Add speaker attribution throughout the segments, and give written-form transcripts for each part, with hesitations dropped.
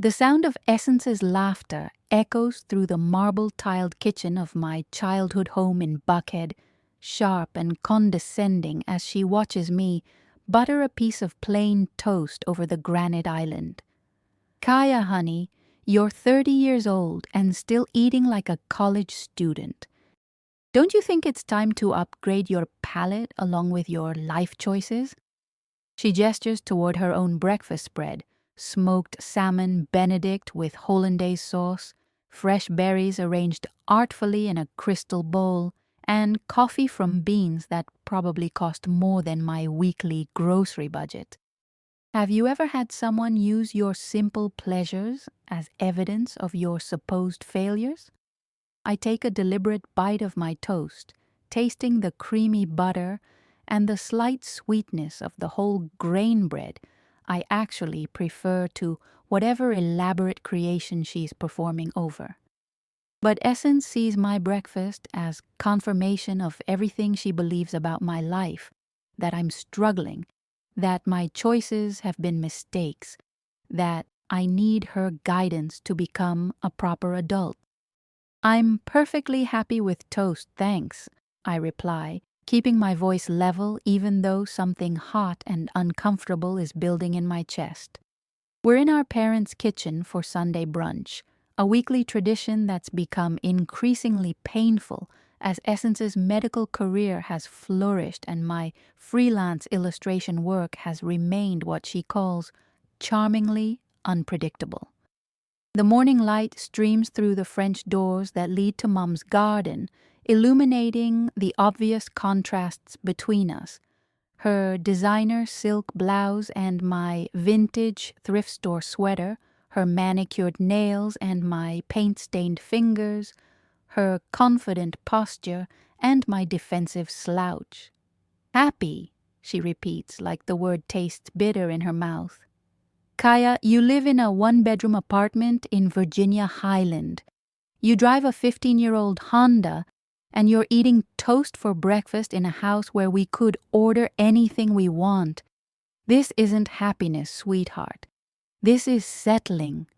Speaker 1: The sound of Essence's laughter echoes through the marble-tiled kitchen of my childhood home in Buckhead, sharp and condescending as she watches me butter a piece of plain toast over the granite island. "Kaia, honey, you're 30 years old and still eating like a college student. Don't you think it's time to upgrade your palate along with your life choices?" She gestures toward her own breakfast spread: smoked salmon Benedict with hollandaise sauce, fresh berries arranged artfully in a crystal bowl, and coffee from beans that probably cost more than my weekly grocery budget. Have you ever had someone use your simple pleasures as evidence of your supposed failures? I take a deliberate bite of my toast, tasting the creamy butter and the slight sweetness of the whole grain bread I actually prefer to whatever elaborate creation she's performing over. But Essence sees my breakfast as confirmation of everything she believes about my life, that I'm struggling, that my choices have been mistakes, that I need her guidance to become a proper adult. "I'm perfectly happy with toast, thanks," I reply, keeping my voice level even though something hot and uncomfortable is building in my chest. We're in our parents' kitchen for Sunday brunch, a weekly tradition that's become increasingly painful as Essence's medical career has flourished and my freelance illustration work has remained what she calls charmingly unpredictable. The morning light streams through the French doors that lead to Mom's garden, illuminating the obvious contrasts between us: her designer silk blouse and my vintage thrift store sweater, her manicured nails and my paint-stained fingers, her confident posture and my defensive slouch. "Happy," she repeats like the word tastes bitter in her mouth. "Kaia, you live in a one-bedroom apartment in Virginia Highland. You drive a 15-year-old Honda, and you're eating toast for breakfast in a house where we could order anything we want. This isn't happiness, sweetheart. This is settling."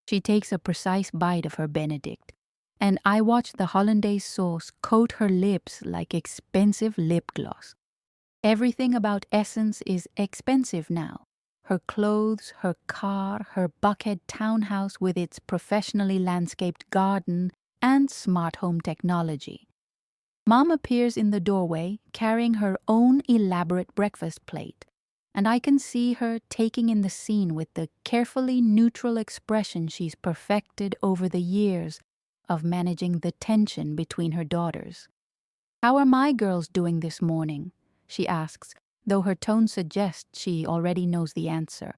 Speaker 1: She takes a precise bite of her Benedict, and I watch the hollandaise sauce coat her lips like expensive lip gloss. Everything about Essence is expensive now. Her clothes, her car, her Buckhead townhouse with its professionally landscaped garden and smart home technology. Mom appears in the doorway carrying her own elaborate breakfast plate, and I can see her taking in the scene with the carefully neutral expression she's perfected over the years of managing the tension between her daughters. "How are my girls doing this morning?" she asks, though her tone suggests she already knows the answer.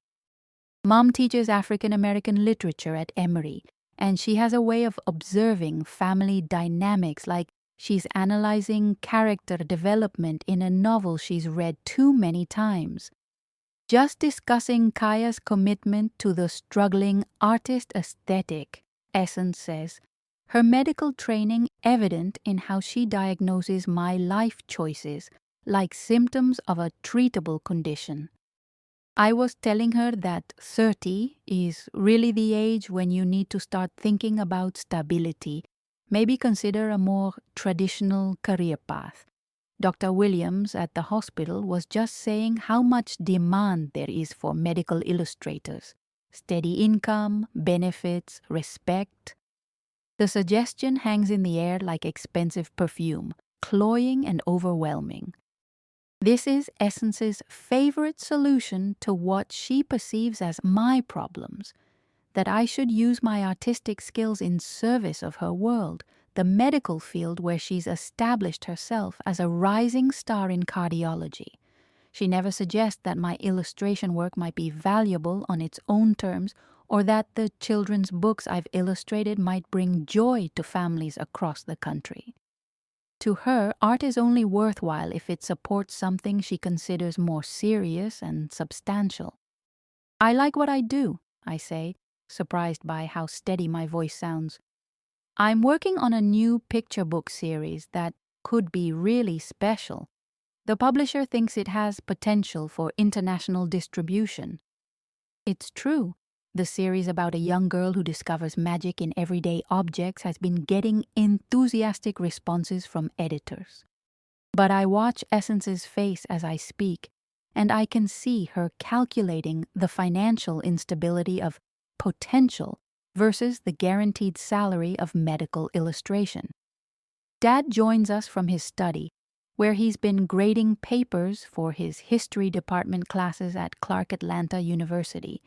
Speaker 1: Mom teaches African American literature at Emory, and she has a way of observing family dynamics like she's analyzing character development in a novel she's read too many times. "Just discussing Kaia's commitment to the struggling artist aesthetic," Essence says, her medical training evident in how she diagnoses my life choices like symptoms of a treatable condition. I was telling her that 30 is really the age when you need to start thinking about stability, maybe consider a more traditional career path. Dr. Williams at the hospital was just saying how much demand there is for medical illustrators: steady income, benefits, respect. The suggestion hangs in the air like expensive perfume, cloying and overwhelming. This is Essence's favorite solution to what she perceives as my problems: that I should use my artistic skills in service of her world, the medical field where she's established herself as a rising star in cardiology. She never suggests that my illustration work might be valuable on its own terms, or that the children's books I've illustrated might bring joy to families across the country. To her, art is only worthwhile if it supports something she considers more serious and substantial. "I like what I do," I say, surprised by how steady my voice sounds. "I'm working on a new picture book series that could be really special. The publisher thinks it has potential for international distribution." It's true. The series about a young girl who discovers magic in everyday objects has been getting enthusiastic responses from editors. But I watch Essence's face as I speak, and I can see her calculating the financial instability of potential versus the guaranteed salary of medical illustration. Dad joins us from his study, where he's been grading papers for his history department classes at Clark Atlanta University.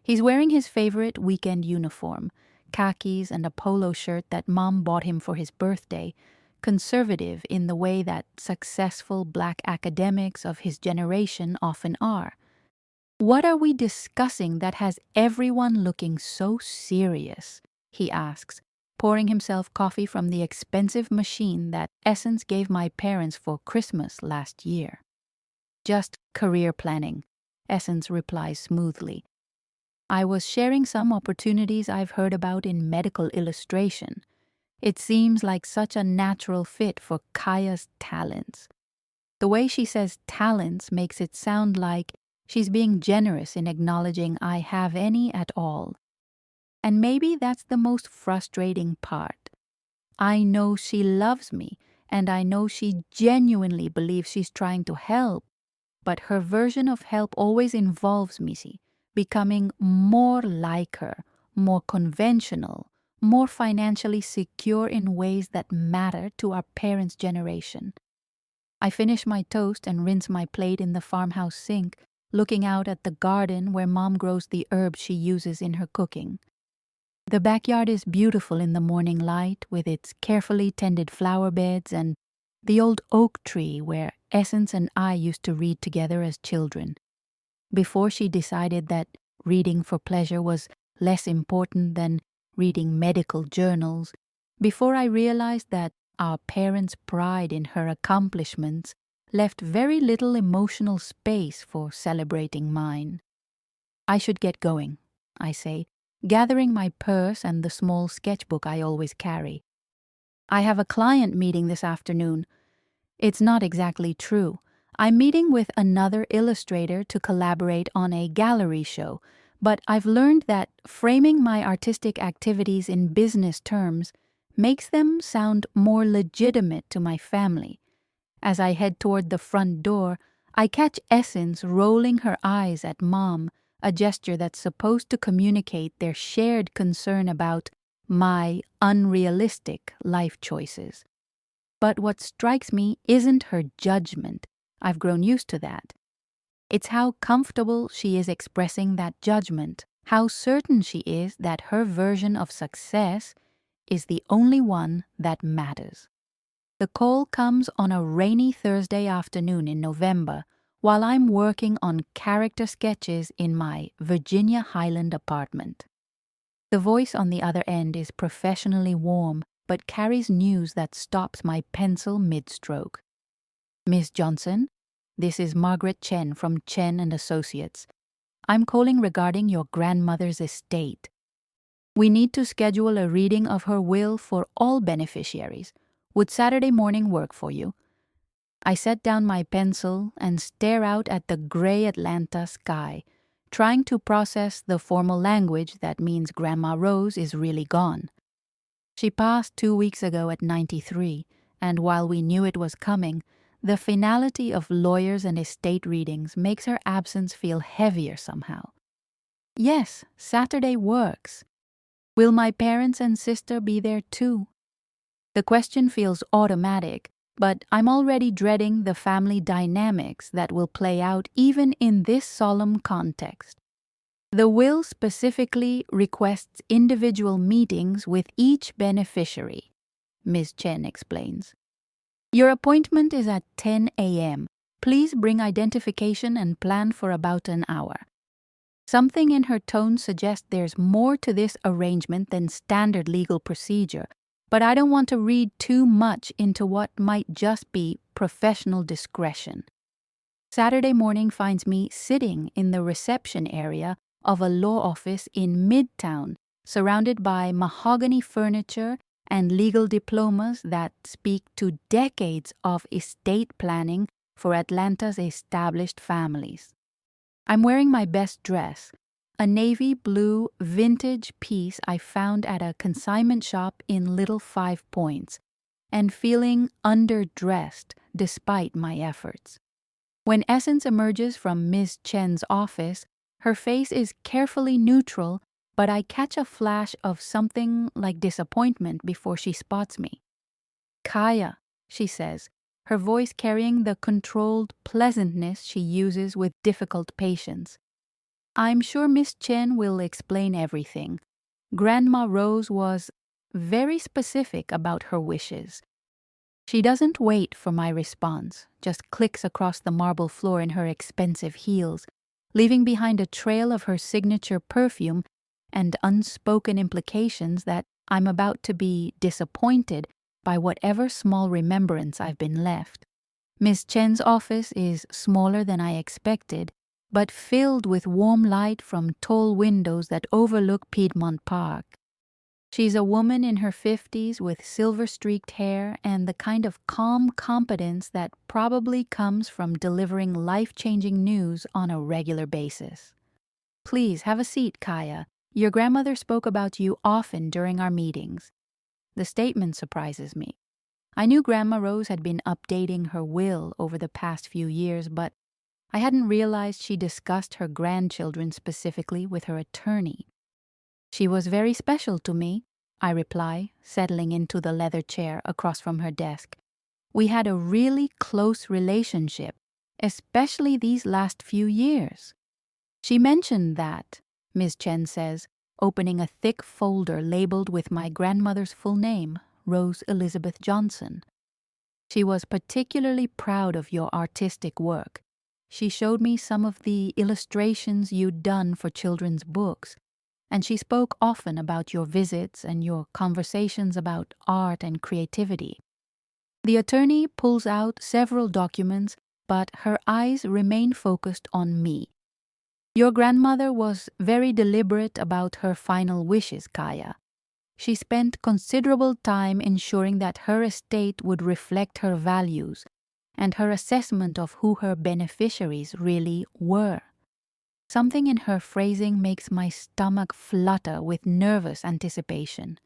Speaker 1: He's wearing his favorite weekend uniform, khakis and a polo shirt that Mom bought him for his birthday, conservative in the way that successful Black academics of his generation often are. "What are we discussing that has everyone looking so serious?" he asks, pouring himself coffee from the expensive machine that Essence gave my parents for Christmas last year. "Just career planning," Essence replies smoothly. "I was sharing some opportunities I've heard about in medical illustration. It seems like such a natural fit for Kaia's talents." The way she says talents makes it sound like she's being generous in acknowledging I have any at all. And maybe that's the most frustrating part. I know she loves me, and I know she genuinely believes she's trying to help, but her version of help always involves me becoming more like her, more conventional, more financially secure in ways that matter to our parents' generation. I finish my toast and rinse my plate in the farmhouse sink, looking out at the garden where Mom grows the herbs she uses in her cooking. The backyard is beautiful in the morning light, with its carefully tended flower beds and the old oak tree where Essence and I used to read together as children. Before she decided that reading for pleasure was less important than reading medical journals, before I realized that our parents' pride in her accomplishments left very little emotional space for celebrating mine. "I should get going," I say, gathering my purse and the small sketchbook I always carry. "I have a client meeting this afternoon." It's not exactly true. I'm meeting with another illustrator to collaborate on a gallery show, but I've learned that framing my artistic activities in business terms makes them sound more legitimate to my family. As I head toward the front door, I catch Essence rolling her eyes at Mom, a gesture that's supposed to communicate their shared concern about my unrealistic life choices. But what strikes me isn't her judgment. I've grown used to that. It's how comfortable she is expressing that judgment, how certain she is that her version of success is the only one that matters. The call comes on a rainy Thursday afternoon in November while I'm working on character sketches in my Virginia Highland apartment. The voice on the other end is professionally warm but carries news that stops my pencil mid-stroke. "Miss Johnson, this is Margaret Chen from Chen and Associates. I'm calling regarding your grandmother's estate. We need to schedule a reading of her will for all beneficiaries. Would Saturday morning work for you?" I set down my pencil and stare out at the gray Atlanta sky, trying to process the formal language that means Grandma Rose is really gone. She passed 2 weeks ago at 93, and while we knew it was coming, the finality of lawyers and estate readings makes her absence feel heavier somehow. Yes, Saturday works. Will my parents and sister be there too? The question feels automatic, but I'm already dreading the family dynamics that will play out even in this solemn context. The will specifically requests individual meetings with each beneficiary, Ms. Chen explains. "Your appointment is at 10 a.m. Please bring identification and plan for about an hour." Something in her tone suggests there's more to this arrangement than standard legal procedure, but I don't want to read too much into what might just be professional discretion. Saturday morning finds me sitting in the reception area of a law office in Midtown, surrounded by mahogany furniture and legal diplomas that speak to decades of estate planning for Atlanta's established families. I'm wearing my best dress, a navy blue vintage piece I found at a consignment shop in Little 5 Points, and feeling underdressed despite my efforts. When Essence emerges from Ms. Chen's office, her face is carefully neutral, but I catch a flash of something like disappointment before she spots me. "Kaia," she says, her voice carrying the controlled pleasantness she uses with difficult patients. "I'm sure Miss Chen will explain everything. Grandma Rose was very specific about her wishes." She doesn't wait for my response, just clicks across the marble floor in her expensive heels, leaving behind a trail of her signature perfume and unspoken implications that I'm about to be disappointed by whatever small remembrance I've been left. Miss Chen's office is smaller than I expected, but filled with warm light from tall windows that overlook Piedmont Park. She's a woman in her 50s with silver-streaked hair and the kind of calm competence that probably comes from delivering life-changing news on a regular basis. "Please have a seat, Kaia. Your grandmother spoke about you often during our meetings." The statement surprises me. I knew Grandma Rose had been updating her will over the past few years, but I hadn't realized she discussed her grandchildren specifically with her attorney. "She was very special to me," I reply, settling into the leather chair across from her desk. "We had a really close relationship, especially these last few years." "She mentioned that," Ms. Chen says, opening a thick folder labeled with my grandmother's full name, Rose Elizabeth Johnson. "She was particularly proud of your artistic work. She showed me some of the illustrations you'd done for children's books, and she spoke often about your visits and your conversations about art and creativity." The attorney pulls out several documents, but her eyes remain focused on me. "Your grandmother was very deliberate about her final wishes, Kaia. She spent considerable time ensuring that her estate would reflect her values and her assessment of who her beneficiaries really were." Something in her phrasing makes my stomach flutter with nervous anticipation.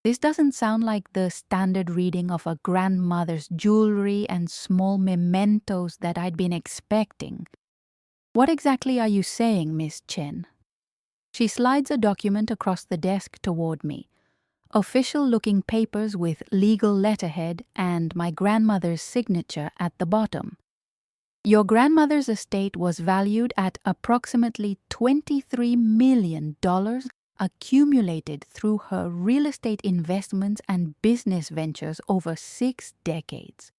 Speaker 1: This doesn't sound like the standard reading of a grandmother's jewelry and small mementos that I'd been expecting. "What exactly are you saying, Miss Chen?" She slides a document across the desk toward me. Official-looking papers with legal letterhead and my grandmother's signature at the bottom. "Your grandmother's estate was valued at approximately $23 million accumulated through her real estate investments and business ventures over 6 decades.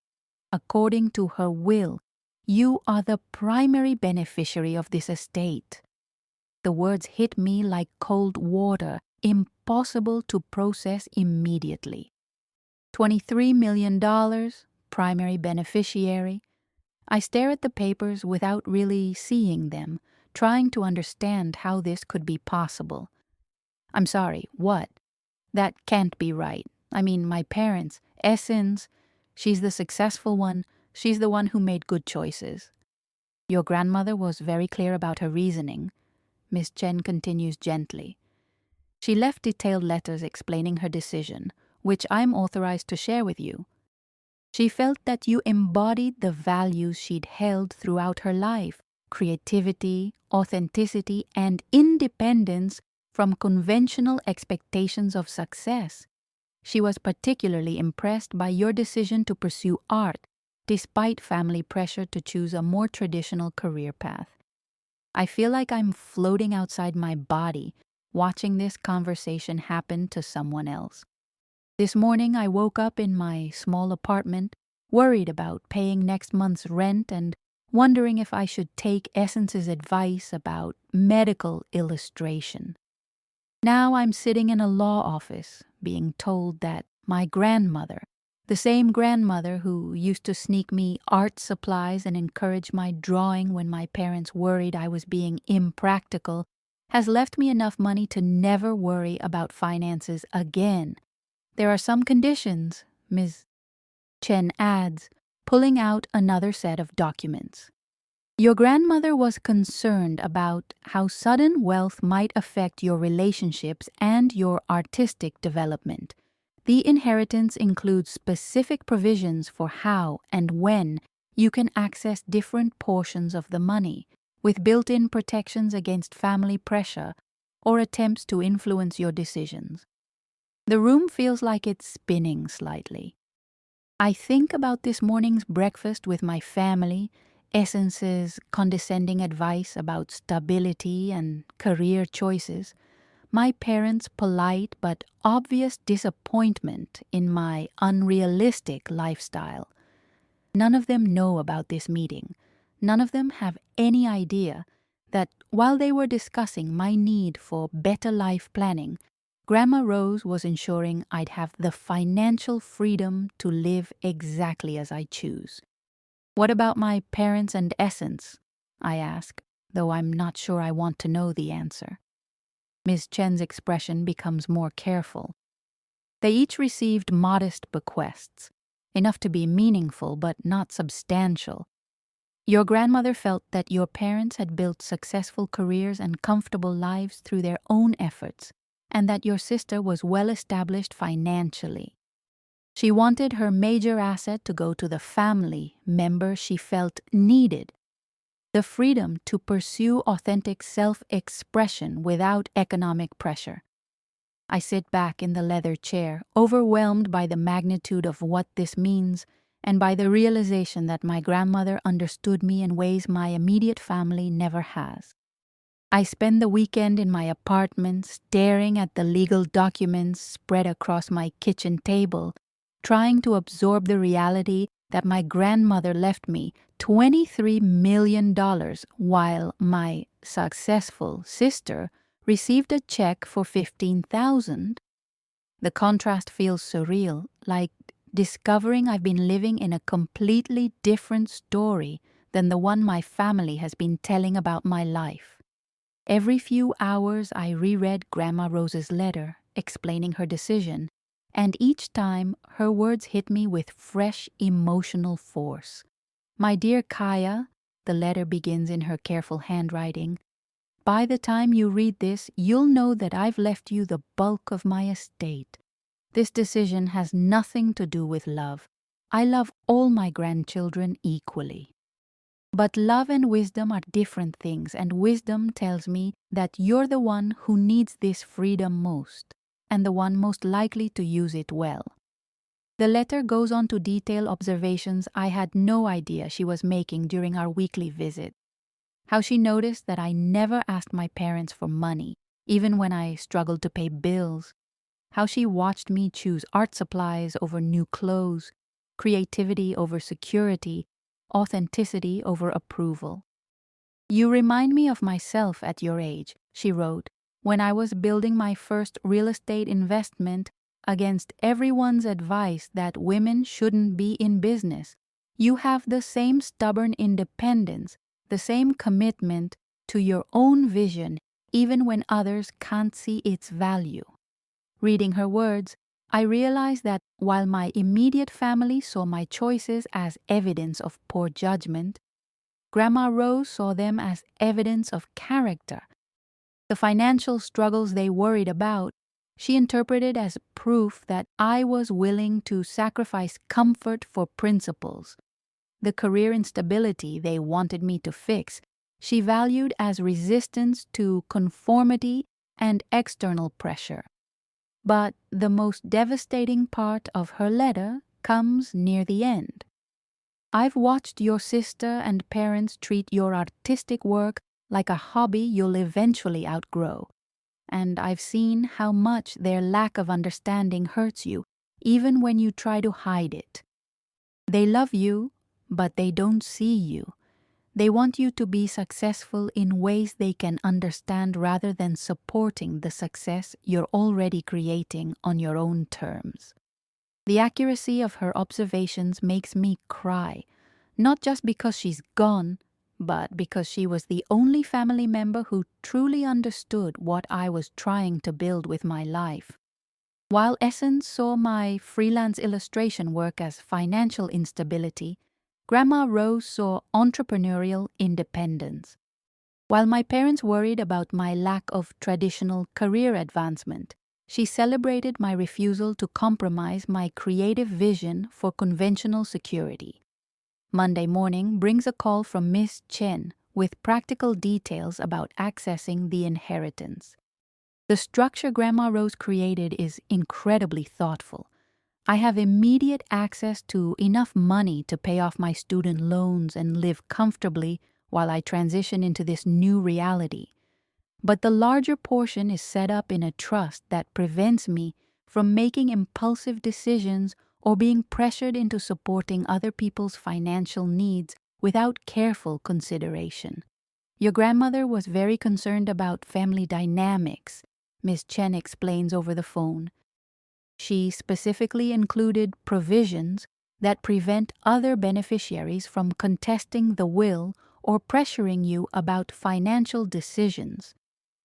Speaker 1: According to her will, you are the primary beneficiary of this estate." The words hit me like cold water, impossible to process immediately. $23 million, primary beneficiary. I stare at the papers without really seeing them, trying to understand how this could be possible. "I'm sorry, what?" "That can't be right. I mean, my parents, Essence, she's the successful one, she's the one who made good choices." "Your grandmother was very clear about her reasoning," Miss Chen continues gently. "She left detailed letters explaining her decision, which I'm authorized to share with you. She felt that you embodied the values she'd held throughout her life: creativity, authenticity, and independence from conventional expectations of success. She was particularly impressed by your decision to pursue art, despite family pressure to choose a more traditional career path." I feel like I'm floating outside my body, watching this conversation happen to someone else. This morning I woke up in my small apartment, worried about paying next month's rent and wondering if I should take Essence's advice about medical illustration. Now I'm sitting in a law office, being told that my grandmother, the same grandmother who used to sneak me art supplies and encourage my drawing when my parents worried I was being impractical, has left me enough money to never worry about finances again. "There are some conditions," Ms. Chen adds, pulling out another set of documents. Your grandmother was concerned about how sudden wealth might affect your relationships and your artistic development. The inheritance includes specific provisions for how and when you can access different portions of the money, with built-in protections against family pressure or attempts to influence your decisions. The room feels like it's spinning slightly. I think about this morning's breakfast with my family, Essence's condescending advice about stability and career choices, my parents' polite but obvious disappointment in my unrealistic lifestyle. None of them know about this meeting. None of them have any idea that while they were discussing my need for better life planning, Grandma Rose was ensuring I'd have the financial freedom to live exactly as I choose. What about my parents and Essence? I ask, though I'm not sure I want to know the answer. Ms. Chen's expression becomes more careful. They each received modest bequests, enough to be meaningful but not substantial. Your grandmother felt that your parents had built successful careers and comfortable lives through their own efforts, and that your sister was well established financially. She wanted her major asset to go to the family member she felt needed, the freedom to pursue authentic self-expression without economic pressure. I sit back in the leather chair, overwhelmed by the magnitude of what this means and by the realization that my grandmother understood me in ways my immediate family never has. I spend the weekend in my apartment staring at the legal documents spread across my kitchen table, trying to absorb the reality that my grandmother left me $23 million while my successful sister received a check for $15,000. The contrast feels surreal, like discovering I've been living in a completely different story than the one my family has been telling about my life. Every few hours I reread Grandma Rose's letter, explaining her decision, and each time her words hit me with fresh emotional force. My dear Kaia, the letter begins in her careful handwriting, by the time you read this, you'll know that I've left you the bulk of my estate. This decision has nothing to do with love. I love all my grandchildren equally. But love and wisdom are different things, and wisdom tells me that you're the one who needs this freedom most, and the one most likely to use it well. The letter goes on to detail observations I had no idea she was making during our weekly visit. How she noticed that I never asked my parents for money, even when I struggled to pay bills. How she watched me choose art supplies over new clothes, creativity over security, authenticity over approval. You remind me of myself at your age, she wrote, when I was building my first real estate investment against everyone's advice that women shouldn't be in business. You have the same stubborn independence, the same commitment to your own vision, even when others can't see its value. Reading her words, I realized that while my immediate family saw my choices as evidence of poor judgment, Grandma Rose saw them as evidence of character. The financial struggles they worried about, she interpreted as proof that I was willing to sacrifice comfort for principles. The career instability they wanted me to fix, she valued as resistance to conformity and external pressure. But the most devastating part of her letter comes near the end. I've watched your sister and parents treat your artistic work like a hobby you'll eventually outgrow, and I've seen how much their lack of understanding hurts you, even when you try to hide it. They love you, but they don't see you. They want you to be successful in ways they can understand rather than supporting the success you're already creating on your own terms. The accuracy of her observations makes me cry, not just because she's gone, but because she was the only family member who truly understood what I was trying to build with my life. While Essence saw my freelance illustration work as financial instability, Grandma Rose saw entrepreneurial independence. While my parents worried about my lack of traditional career advancement, she celebrated my refusal to compromise my creative vision for conventional security. Monday morning brings a call from Miss Chen with practical details about accessing the inheritance. The structure Grandma Rose created is incredibly thoughtful. I have immediate access to enough money to pay off my student loans and live comfortably while I transition into this new reality. But the larger portion is set up in a trust that prevents me from making impulsive decisions or being pressured into supporting other people's financial needs without careful consideration. Your grandmother was very concerned about family dynamics, Miss Chen explains over the phone. She specifically included provisions that prevent other beneficiaries from contesting the will or pressuring you about financial decisions.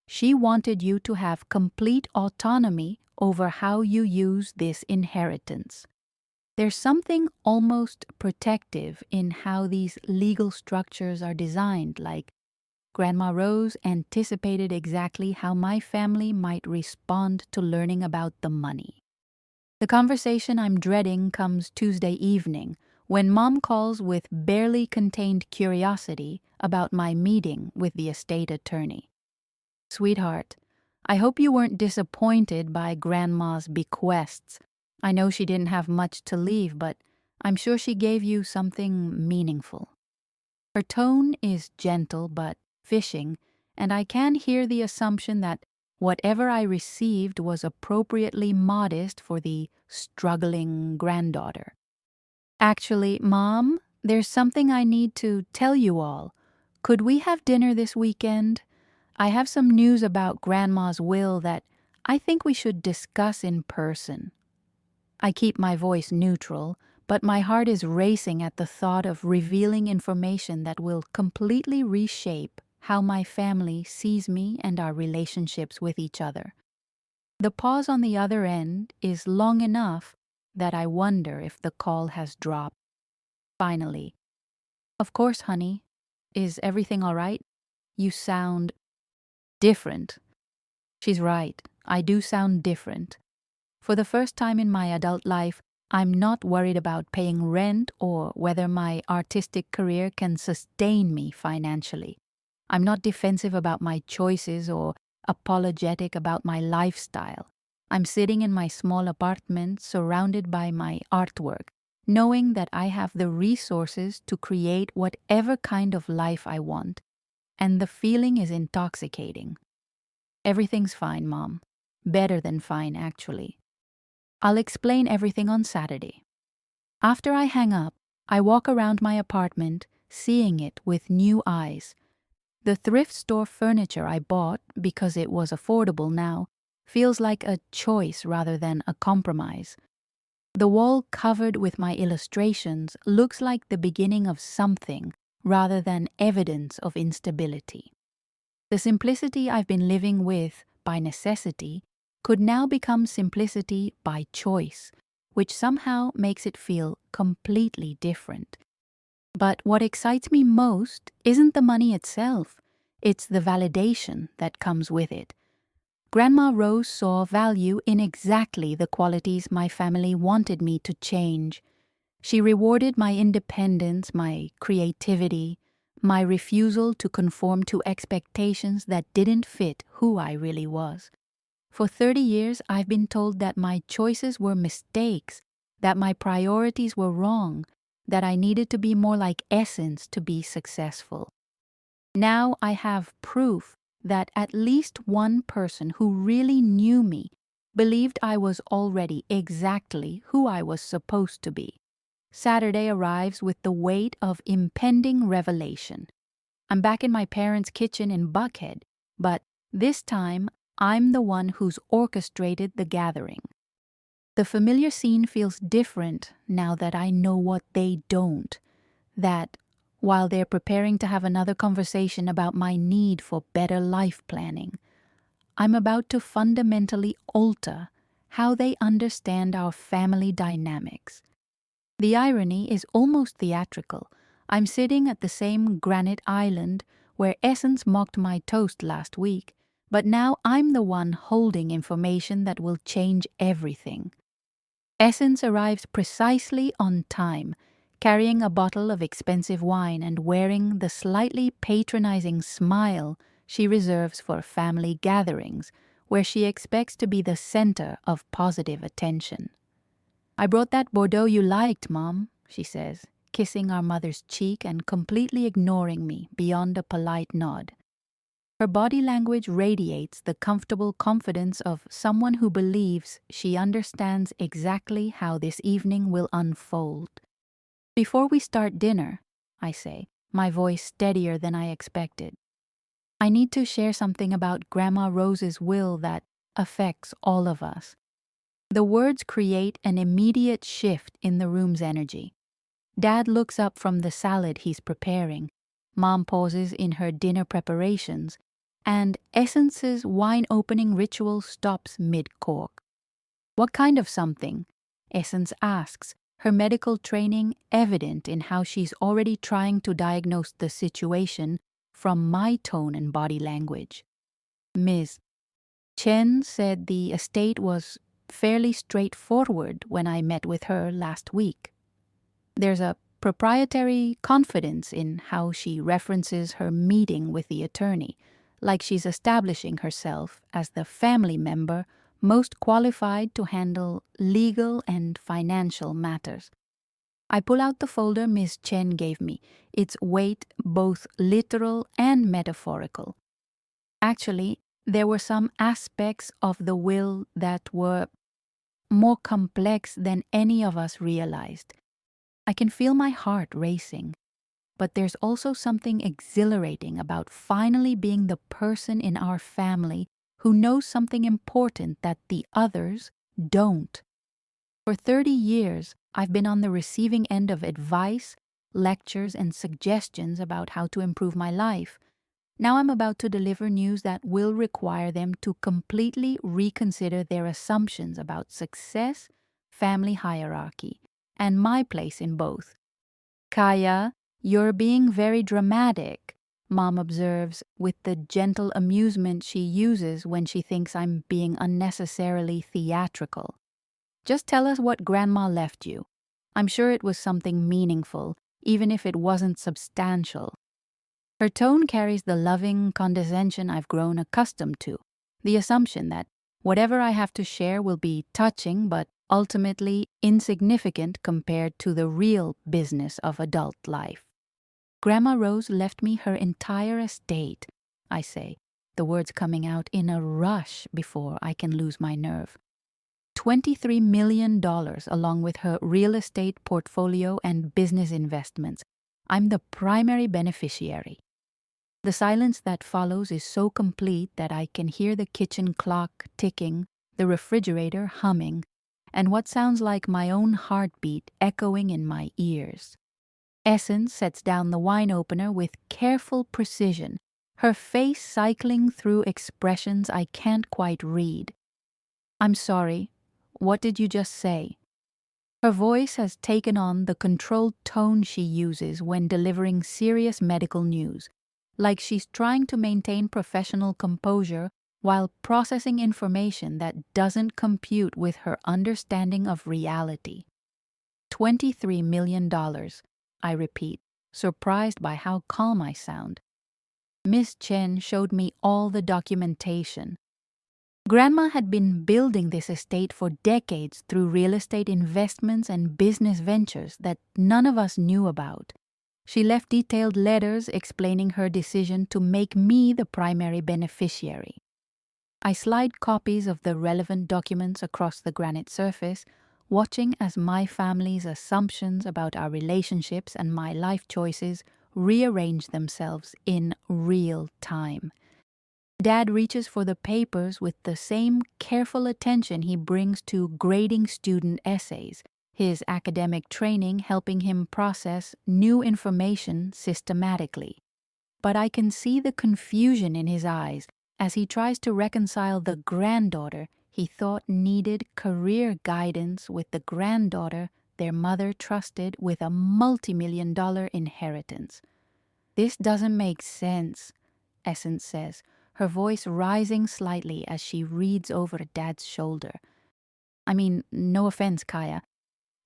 Speaker 1: She wanted you to have complete autonomy over how you use this inheritance. There's something almost protective in how these legal structures are designed, like Grandma Rose anticipated exactly how my family might respond to learning about the money. The conversation I'm dreading comes Tuesday evening, when Mom calls with barely contained curiosity about my meeting with the estate attorney. Sweetheart, I hope you weren't disappointed by Grandma's bequests. I know she didn't have much to leave, but I'm sure she gave you something meaningful. Her tone is gentle but fishing, and I can hear the assumption that whatever I received was appropriately modest for the struggling granddaughter. Actually, Mom, there's something I need to tell you all. Could we have dinner this weekend? I have some news about Grandma's will that I think we should discuss in person. I keep my voice neutral, but my heart is racing at the thought of revealing information that will completely reshape how my family sees me and our relationships with each other. The pause on the other end is long enough that I wonder if the call has dropped. Finally, "Of course, honey. Is everything all right? You sound different." She's right. I do sound different. For the first time in my adult life, I'm not worried about paying rent or whether my artistic career can sustain me financially. I'm not defensive about my choices or apologetic about my lifestyle. I'm sitting in my small apartment surrounded by my artwork, knowing that I have the resources to create whatever kind of life I want, and the feeling is intoxicating. Everything's fine, Mom. Better than fine, actually. I'll explain everything on Saturday. After I hang up, I walk around my apartment, seeing it with new eyes. The thrift store furniture I bought, because it was affordable now, feels like a choice rather than a compromise. The wall covered with my illustrations looks like the beginning of something rather than evidence of instability. The simplicity I've been living with by necessity could now become simplicity by choice, which somehow makes it feel completely different. But what excites me most isn't the money itself, it's the validation that comes with it. Grandma Rose saw value in exactly the qualities my family wanted me to change. She rewarded my independence, my creativity, my refusal to conform to expectations that didn't fit who I really was. For 30 years, I've been told that my choices were mistakes, that my priorities were wrong, that I needed to be more like Essence to be successful. Now I have proof that at least one person who really knew me believed I was already exactly who I was supposed to be. Saturday arrives with the weight of impending revelation. I'm back in my parents' kitchen in Buckhead, but this time I'm the one who's orchestrated the gathering. The familiar scene feels different now that I know what they don't. That, while they're preparing to have another conversation about my need for better life planning, I'm about to fundamentally alter how they understand our family dynamics. The irony is almost theatrical. I'm sitting at the same granite island where Essence mocked my toast last week, but now I'm the one holding information that will change everything. Essence arrives precisely on time, carrying a bottle of expensive wine and wearing the slightly patronizing smile she reserves for family gatherings, where she expects to be the center of positive attention. "I brought that Bordeaux you liked, Mom," she says, kissing our mother's cheek and completely ignoring me beyond a polite nod. Her body language radiates the comfortable confidence of someone who believes she understands exactly how this evening will unfold. "Before we start dinner," I say, my voice steadier than I expected, "I need to share something about Grandma Rose's will that affects all of us." The words create an immediate shift in the room's energy. Dad looks up from the salad he's preparing. Mom pauses in her dinner preparations, and Essence's wine-opening ritual stops mid-cork. "What kind of something?" Essence asks, her medical training evident in how she's already trying to diagnose the situation from my tone and body language. "Ms. Chen said the estate was fairly straightforward when I met with her last week. There's a proprietary confidence in how she references her meeting with the attorney, like she's establishing herself as the family member most qualified to handle legal and financial matters." I pull out the folder Miss Chen gave me, its weight both literal and metaphorical. Actually, there were some aspects of the will that were more complex than any of us realized. I can feel my heart racing, but there's also something exhilarating about finally being the person in our family who knows something important that the others don't. For 30 years, I've been on the receiving end of advice, lectures, and suggestions about how to improve my life. Now I'm about to deliver news that will require them to completely reconsider their assumptions about success, family hierarchy, and my place in both. "Kaia, you're being very dramatic," Mom observes with the gentle amusement she uses when she thinks I'm being unnecessarily theatrical. "Just tell us what Grandma left you. I'm sure it was something meaningful, even if it wasn't substantial." Her tone carries the loving condescension I've grown accustomed to, the assumption that whatever I have to share will be touching but ultimately insignificant compared to the real business of adult life. "Grandma Rose left me her entire estate," I say, the words coming out in a rush before I can lose my nerve. $23 million along with her real estate portfolio and business investments. I'm the primary beneficiary. The silence that follows is so complete that I can hear the kitchen clock ticking, the refrigerator humming, and what sounds like my own heartbeat echoing in my ears. Essence sets down the wine opener with careful precision, her face cycling through expressions I can't quite read. "I'm sorry. What did you just say?" Her voice has taken on the controlled tone she uses when delivering serious medical news, like she's trying to maintain professional composure while processing information that doesn't compute with her understanding of reality. $23 million, I repeat, surprised by how calm I sound. Miss Chen showed me all the documentation. Grandma had been building this estate for decades through real estate investments and business ventures that none of us knew about. She left detailed letters explaining her decision to make me the primary beneficiary. I slide copies of the relevant documents across the granite surface, watching as my family's assumptions about our relationships and my life choices rearrange themselves in real time. Dad reaches for the papers with the same careful attention he brings to grading student essays, his academic training helping him process new information systematically. But I can see the confusion in his eyes as he tries to reconcile the granddaughter he thought needed career guidance with the granddaughter their mother trusted with a multi-million-dollar inheritance. "This doesn't make sense," Essence says, her voice rising slightly as she reads over Dad's shoulder. "I mean, no offense, Kaia,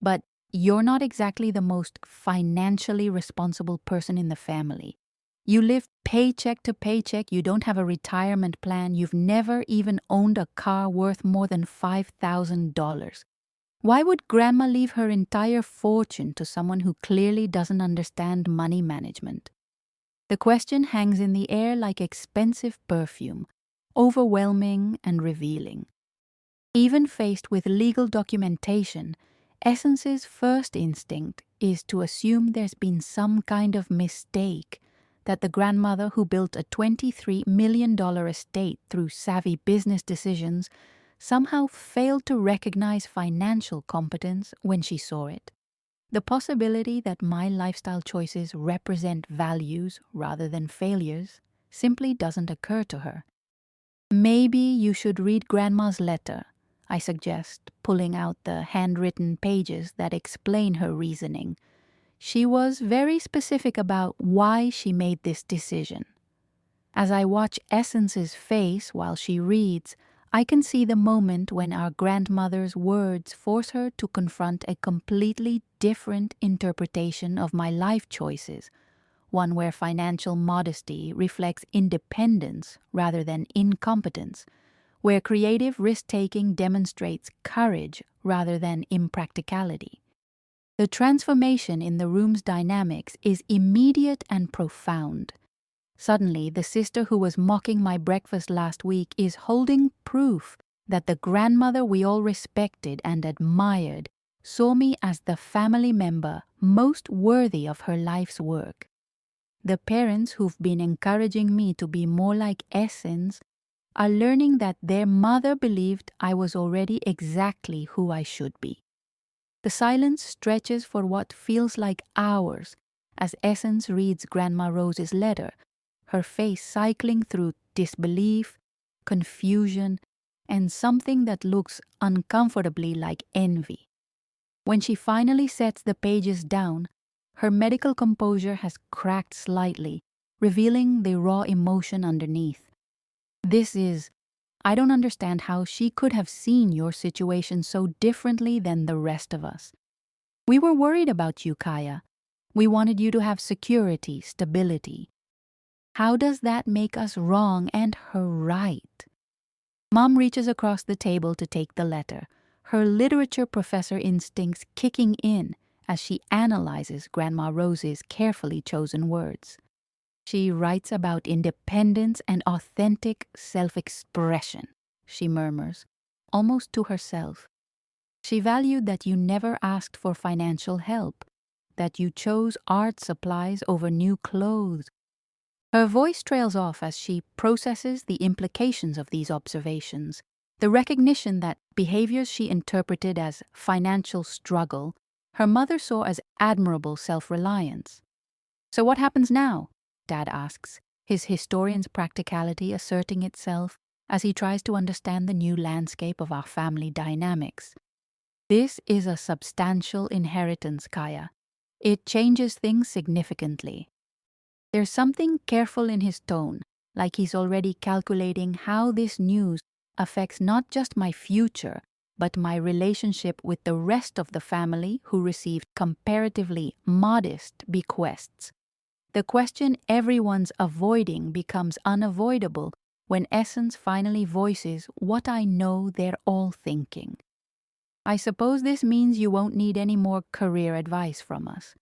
Speaker 1: but you're not exactly the most financially responsible person in the family. You live paycheck to paycheck, you don't have a retirement plan, you've never even owned a car worth more than $5,000. Why would Grandma leave her entire fortune to someone who clearly doesn't understand money management?" The question hangs in the air like expensive perfume, overwhelming and revealing. Even faced with legal documentation, Essence's first instinct is to assume there's been some kind of mistake, that the grandmother who built a $23 million estate through savvy business decisions somehow failed to recognize financial competence when she saw it. The possibility that my lifestyle choices represent values rather than failures simply doesn't occur to her. "Maybe you should read Grandma's letter," I suggest, pulling out the handwritten pages that explain her reasoning. She was very specific about why she made this decision. As I watch Essence's face while she reads, I can see the moment when our grandmother's words force her to confront a completely different interpretation of my life choices, one where financial modesty reflects independence rather than incompetence, where creative risk-taking demonstrates courage rather than impracticality. The transformation in the room's dynamics is immediate and profound. Suddenly, the sister who was mocking my breakfast last week is holding proof that the grandmother we all respected and admired saw me as the family member most worthy of her life's work. The parents who've been encouraging me to be more like Essence are learning that their mother believed I was already exactly who I should be. The silence stretches for what feels like hours as Essence reads Grandma Rose's letter, her face cycling through disbelief, confusion, and something that looks uncomfortably like envy. When she finally sets the pages down, her medical composure has cracked slightly, revealing the raw emotion underneath. "I don't understand how she could have seen your situation so differently than the rest of us. We were worried about you, Kaia. We wanted you to have security, stability. How does that make us wrong and her right?" Mom reaches across the table to take the letter, her literature professor instincts kicking in as she analyzes Grandma Rose's carefully chosen words. "She writes about independence and authentic self-expression," she murmurs, almost to herself. "She valued that you never asked for financial help, that you chose art supplies over new clothes." Her voice trails off as she processes the implications of these observations, the recognition that behaviors she interpreted as financial struggle, her mother saw as admirable self-reliance. "So what happens now?" Dad asks, his historian's practicality asserting itself as he tries to understand the new landscape of our family dynamics. "This is a substantial inheritance, Kaia. It changes things significantly." There's something careful in his tone, like he's already calculating how this news affects not just my future, but my relationship with the rest of the family who received comparatively modest bequests. The question everyone's avoiding becomes unavoidable when Essence finally voices what I know they're all thinking. "I suppose this means you won't need any more career advice from us.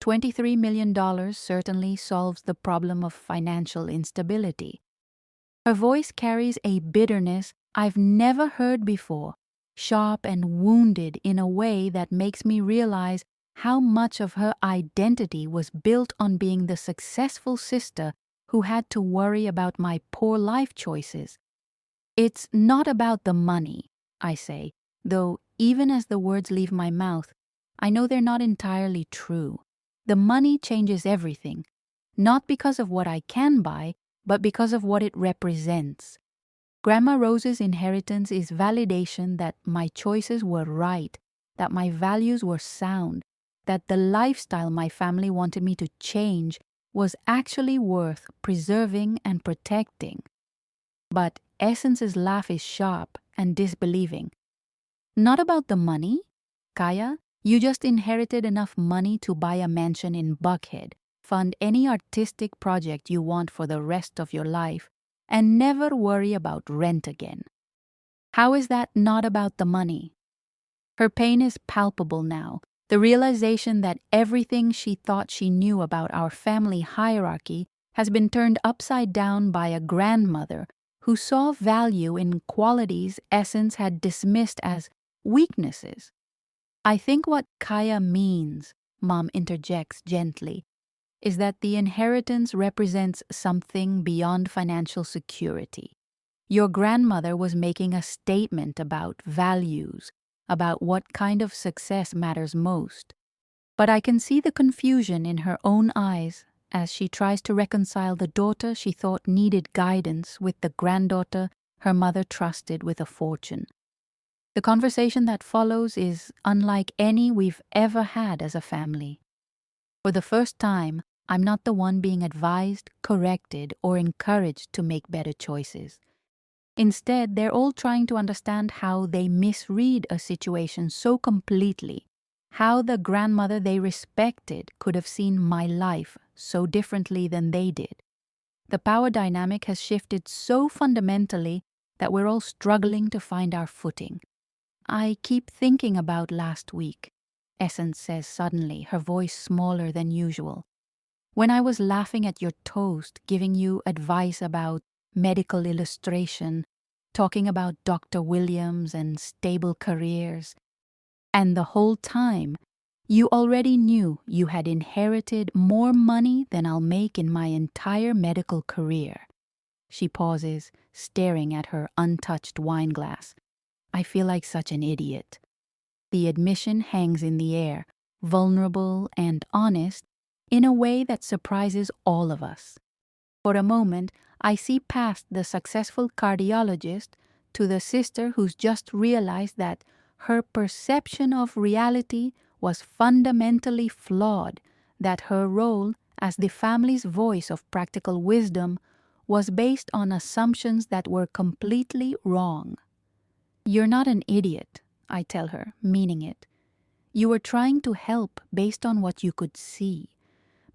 Speaker 1: $23 million certainly solves the problem of financial instability." Her voice carries a bitterness I've never heard before, sharp and wounded in a way that makes me realize how much of her identity was built on being the successful sister who had to worry about my poor life choices. "It's not about the money," I say, though even as the words leave my mouth, I know they're not entirely true. The money changes everything, not because of what I can buy, but because of what it represents. Grandma Rose's inheritance is validation that my choices were right, that my values were sound, that the lifestyle my family wanted me to change was actually worth preserving and protecting. But Essence's laugh is sharp and disbelieving. Not about the money, Kaia. You just inherited enough money to buy a mansion in Buckhead, fund any artistic project you want for the rest of your life, and never worry about rent again. How is that not about the money? Her pain is palpable now, the realization that everything she thought she knew about our family hierarchy has been turned upside down by a grandmother who saw value in qualities Essence had dismissed as weaknesses. I think what Kaia means, Mom interjects gently, is that the inheritance represents something beyond financial security. Your grandmother was making a statement about values, about what kind of success matters most. But I can see the confusion in her own eyes as she tries to reconcile the daughter she thought needed guidance with the granddaughter her mother trusted with a fortune. The conversation that follows is unlike any we've ever had as a family. For the first time, I'm not the one being advised, corrected, or encouraged to make better choices. Instead, they're all trying to understand how they misread a situation so completely, how the grandmother they respected could have seen my life so differently than they did. The power dynamic has shifted so fundamentally that we're all struggling to find our footing. I keep thinking about last week, Essence says suddenly, her voice smaller than usual. When I was laughing at your toast, giving you advice about medical illustration, talking about Dr. Williams and stable careers. And the whole time, you already knew you had inherited more money than I'll make in my entire medical career. She pauses, staring at her untouched wine glass. I feel like such an idiot. The admission hangs in the air, vulnerable and honest, in a way that surprises all of us. For a moment, I see past the successful cardiologist to the sister who's just realized that her perception of reality was fundamentally flawed, that her role as the family's voice of practical wisdom was based on assumptions that were completely wrong. You're not an idiot, I tell her, meaning it. You were trying to help based on what you could see.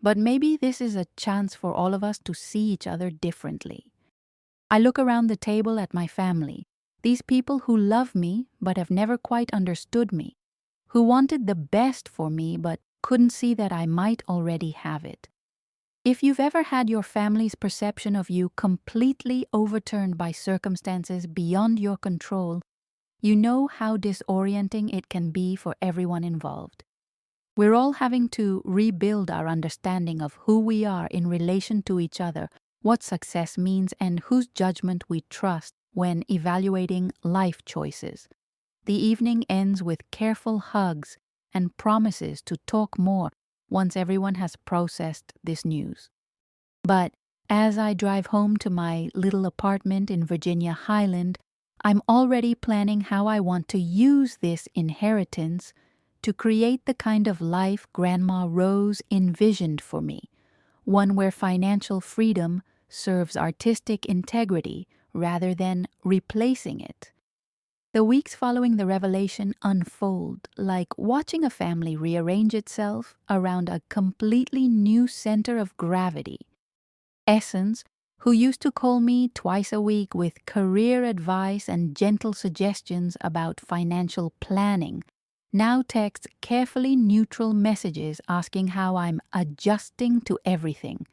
Speaker 1: But maybe this is a chance for all of us to see each other differently. I look around the table at my family, these people who love me but have never quite understood me, who wanted the best for me but couldn't see that I might already have it. If you've ever had your family's perception of you completely overturned by circumstances beyond your control, you know how disorienting it can be for everyone involved. We're all having to rebuild our understanding of who we are in relation to each other, what success means, and whose judgment we trust when evaluating life choices. The evening ends with careful hugs and promises to talk more once everyone has processed this news. But as I drive home to my little apartment in Virginia Highland, I'm already planning how I want to use this inheritance to create the kind of life Grandma Rose envisioned for me, one where financial freedom serves artistic integrity rather than replacing it. The weeks following the revelation unfold like watching a family rearrange itself around a completely new center of gravity. Essence, who used to call me twice a week with career advice and gentle suggestions about financial planning, now texts carefully neutral messages asking how I'm adjusting to everything.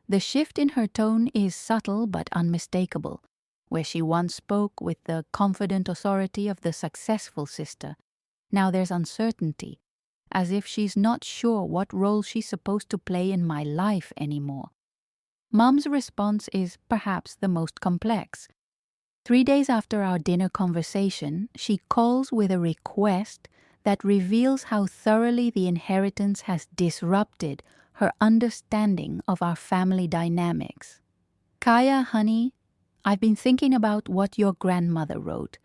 Speaker 1: The shift in her tone is subtle but unmistakable. Where she once spoke with the confident authority of the successful sister, now there's uncertainty, as if she's not sure what role she's supposed to play in my life anymore. Mom's response is perhaps the most complex. 3 days after our dinner conversation, she calls with a request that reveals how thoroughly the inheritance has disrupted her understanding of our family dynamics. Kaia, honey, I've been thinking about what your grandmother wrote.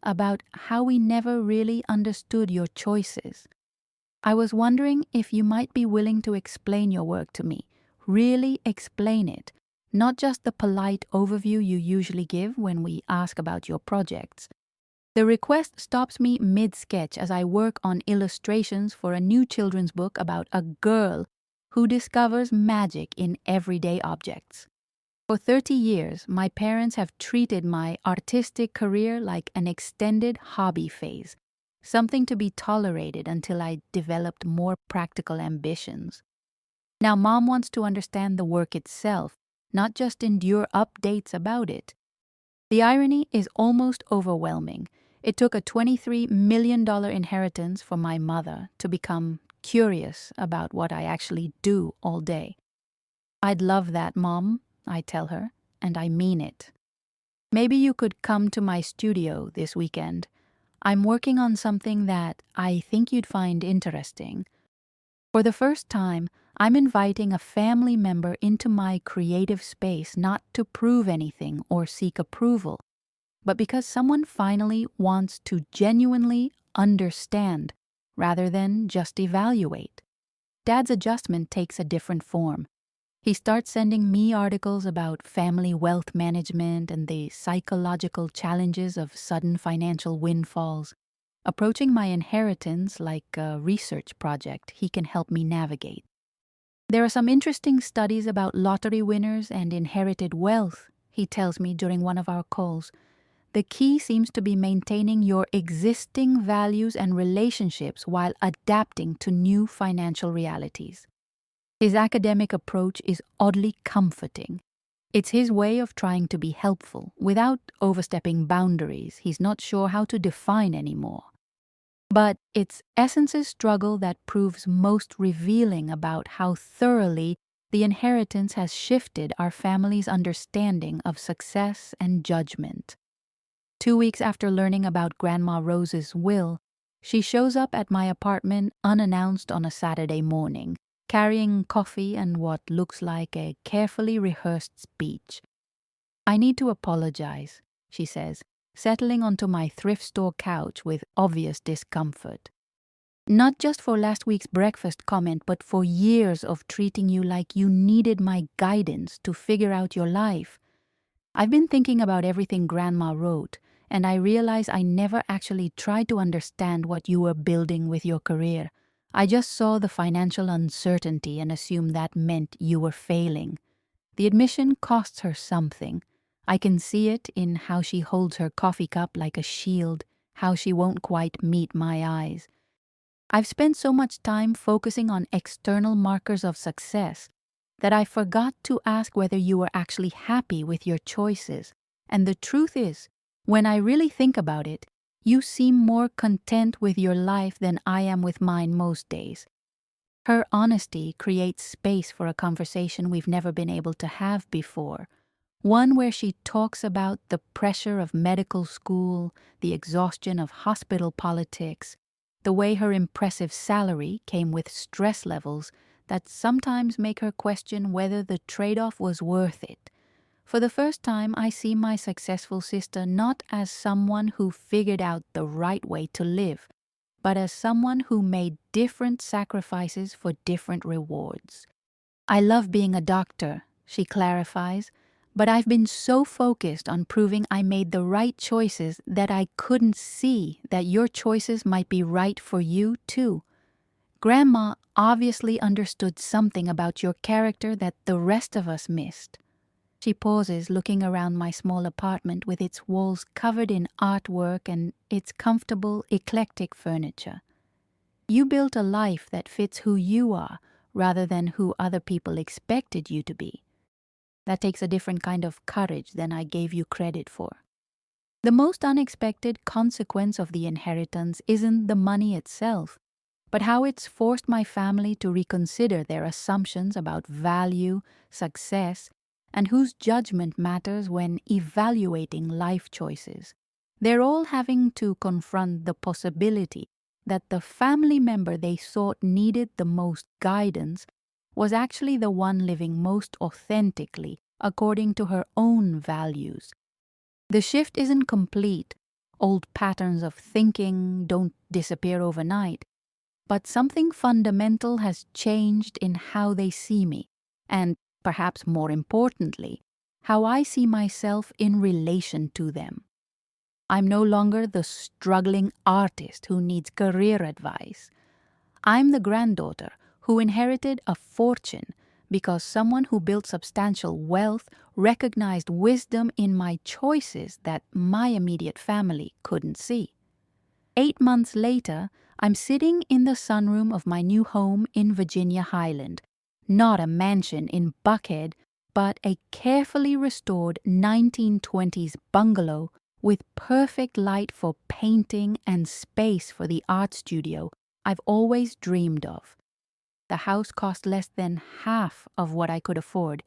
Speaker 1: about how we never really understood your choices. I was wondering if you might be willing to explain your work to me. Really explain it, not just the polite overview you usually give when we ask about your projects. The request stops me mid-sketch as I work on illustrations for a new children's book about a girl who discovers magic in everyday objects. For 30 years, my parents have treated my artistic career like an extended hobby phase, something to be tolerated until I developed more practical ambitions. Now, Mom wants to understand the work itself, not just endure updates about it. The irony is almost overwhelming. It took a $23 million inheritance for my mother to become curious about what I actually do all day. I'd love that, Mom, I tell her, and I mean it. Maybe you could come to my studio this weekend. I'm working on something that I think you'd find interesting. For the first time, I'm inviting a family member into my creative space not to prove anything or seek approval, but because someone finally wants to genuinely understand rather than just evaluate. Dad's adjustment takes a different form. He starts sending me articles about family wealth management and the psychological challenges of sudden financial windfalls, approaching my inheritance like a research project he can help me navigate. There are some interesting studies about lottery winners and inherited wealth, he tells me during one of our calls. The key seems to be maintaining your existing values and relationships while adapting to new financial realities. His academic approach is oddly comforting. It's his way of trying to be helpful without overstepping boundaries he's not sure how to define anymore. But it's Essence's struggle that proves most revealing about how thoroughly the inheritance has shifted our family's understanding of success and judgment. 2 weeks after learning about Grandma Rose's will, she shows up at my apartment unannounced on a Saturday morning, carrying coffee and what looks like a carefully rehearsed speech. "I need to apologize," she says, settling onto my thrift store couch with obvious discomfort. "Not just for last week's breakfast comment, but for years of treating you like you needed my guidance to figure out your life. I've been thinking about everything Grandma wrote, and I realize I never actually tried to understand what you were building with your career. I just saw the financial uncertainty and assumed that meant you were failing." The admission costs her something. I can see it in how she holds her coffee cup like a shield, how she won't quite meet my eyes. I've spent so much time focusing on external markers of success that I forgot to ask whether you were actually happy with your choices. And the truth is, when I really think about it, you seem more content with your life than I am with mine most days. Her honesty creates space for a conversation we've never been able to have before. One where she talks about the pressure of medical school, the exhaustion of hospital politics, the way her impressive salary came with stress levels that sometimes make her question whether the trade-off was worth it. For the first time, I see my successful sister not as someone who figured out the right way to live, but as someone who made different sacrifices for different rewards. "I love being a doctor," she clarifies, "but I've been so focused on proving I made the right choices that I couldn't see that your choices might be right for you too. Grandma obviously understood something about your character that the rest of us missed." She pauses, looking around my small apartment with its walls covered in artwork and its comfortable, eclectic furniture. "You built a life that fits who you are rather than who other people expected you to be. That takes a different kind of courage than I gave you credit for." The most unexpected consequence of the inheritance isn't the money itself, but how it's forced my family to reconsider their assumptions about value, success, and whose judgment matters when evaluating life choices. They're all having to confront the possibility that the family member they thought needed the most guidance was actually the one living most authentically according to her own values. The shift isn't complete, old patterns of thinking don't disappear overnight, but something fundamental has changed in how they see me, and perhaps more importantly, how I see myself in relation to them. I'm no longer the struggling artist who needs career advice. I'm the granddaughter who inherited a fortune because someone who built substantial wealth recognized wisdom in my choices that my immediate family couldn't see. 8 months later, I'm sitting in the sunroom of my new home in Virginia Highland, not a mansion in Buckhead, but a carefully restored 1920s bungalow with perfect light for painting and space for the art studio I've always dreamed of. The house cost less than half of what I could afford,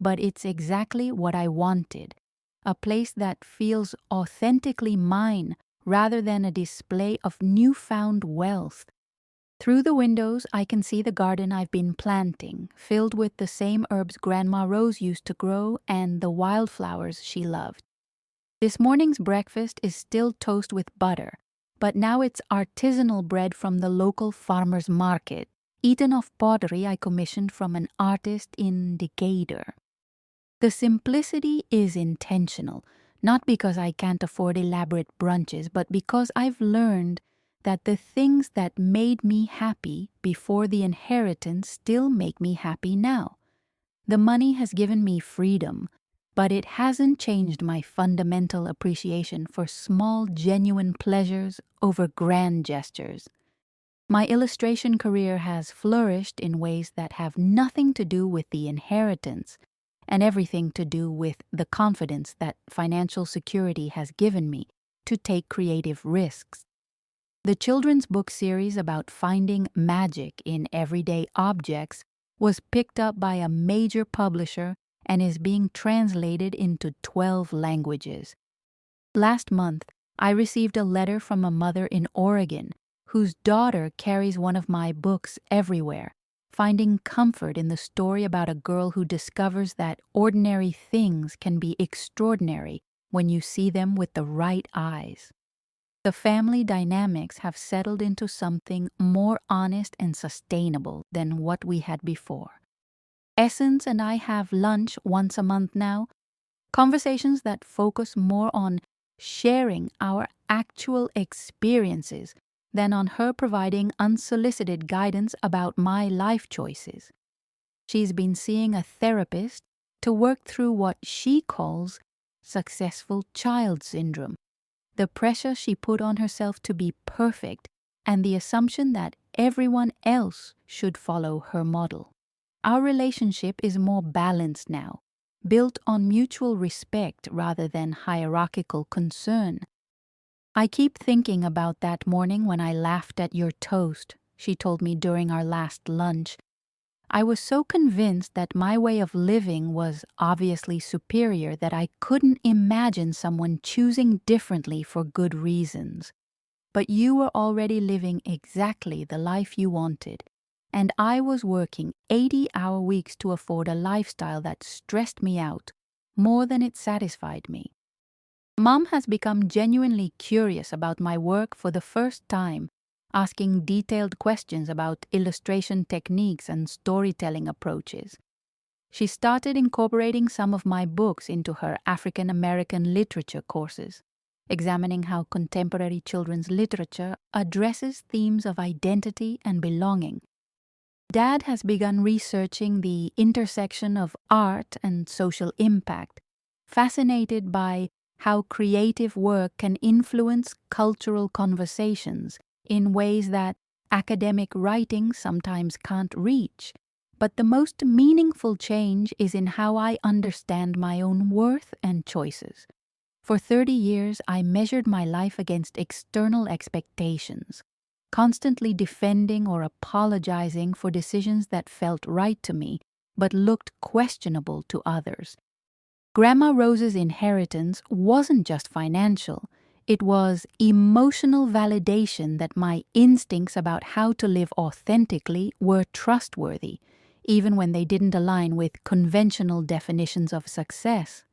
Speaker 1: but it's exactly what I wanted. A place that feels authentically mine rather than a display of newfound wealth. Through the windows, I can see the garden I've been planting, filled with the same herbs Grandma Rose used to grow and the wildflowers she loved. This morning's breakfast is still toast with butter, but now it's artisanal bread from the local farmer's market, eaten off pottery I commissioned from an artist in Decatur. The simplicity is intentional, not because I can't afford elaborate brunches, but because I've learned that the things that made me happy before the inheritance still make me happy now. The money has given me freedom, but it hasn't changed my fundamental appreciation for small, genuine pleasures over grand gestures. My illustration career has flourished in ways that have nothing to do with the inheritance and everything to do with the confidence that financial security has given me to take creative risks. The children's book series about finding magic in everyday objects was picked up by a major publisher and is being translated into 12 languages. Last month, I received a letter from a mother in Oregon whose daughter carries one of my books everywhere, finding comfort in the story about a girl who discovers that ordinary things can be extraordinary when you see them with the right eyes. The family dynamics have settled into something more honest and sustainable than what we had before. Essence and I have lunch once a month now, conversations that focus more on sharing our actual experiences than on her providing unsolicited guidance about my life choices. She's been seeing a therapist to work through what she calls successful child syndrome, the pressure she put on herself to be perfect and the assumption that everyone else should follow her model. Our relationship is more balanced now, built on mutual respect rather than hierarchical concern. I keep thinking about that morning when I laughed at your toast, she told me during our last lunch. I was so convinced that my way of living was obviously superior that I couldn't imagine someone choosing differently for good reasons. But you were already living exactly the life you wanted, and I was working 80-hour weeks to afford a lifestyle that stressed me out more than it satisfied me. Mom has become genuinely curious about my work for the first time, asking detailed questions about illustration techniques and storytelling approaches. She started incorporating some of my books into her African American literature courses, examining how contemporary children's literature addresses themes of identity and belonging. Dad has begun researching the intersection of art and social impact, fascinated by how creative work can influence cultural conversations in ways that academic writing sometimes can't reach. But the most meaningful change is in how I understand my own worth and choices. For 30 years, I measured my life against external expectations, constantly defending or apologizing for decisions that felt right to me but looked questionable to others. Grandma Rose's inheritance wasn't just financial, it was emotional validation that my instincts about how to live authentically were trustworthy, even when they didn't align with conventional definitions of success.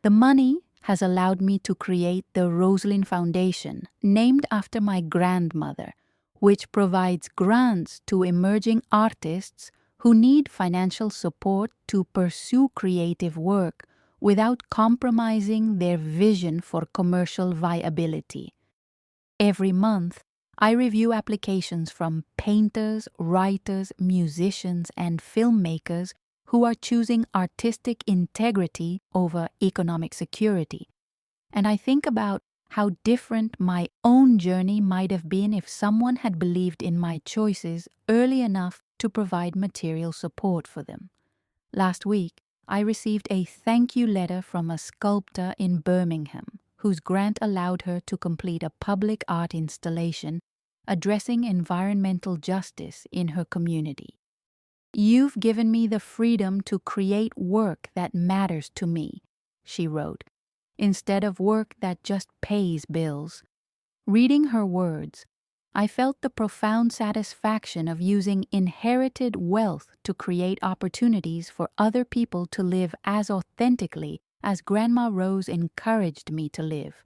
Speaker 1: The money has allowed me to create the Rosalind Foundation, named after my grandmother, which provides grants to emerging artists who need financial support to pursue creative work without compromising their vision for commercial viability. Every month, I review applications from painters, writers, musicians, and filmmakers who are choosing artistic integrity over economic security. And I think about how different my own journey might have been if someone had believed in my choices early enough to provide material support for them. Last week, I received a thank you letter from a sculptor in Birmingham, whose grant allowed her to complete a public art installation addressing environmental justice in her community. "You've given me the freedom to create work that matters to me," she wrote, "instead of work that just pays bills." Reading her words, I felt the profound satisfaction of using inherited wealth to create opportunities for other people to live as authentically as Grandma Rose encouraged me to live.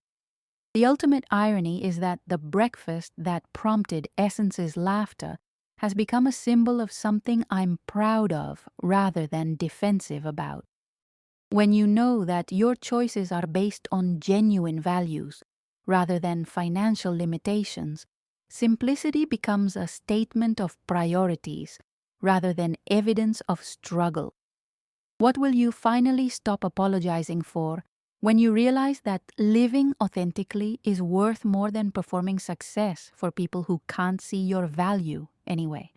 Speaker 1: The ultimate irony is that the breakfast that prompted Essence's laughter has become a symbol of something I'm proud of rather than defensive about. When you know that your choices are based on genuine values rather than financial limitations, simplicity becomes a statement of priorities rather than evidence of struggle. What will you finally stop apologizing for when you realize that living authentically is worth more than performing success for people who can't see your value anyway?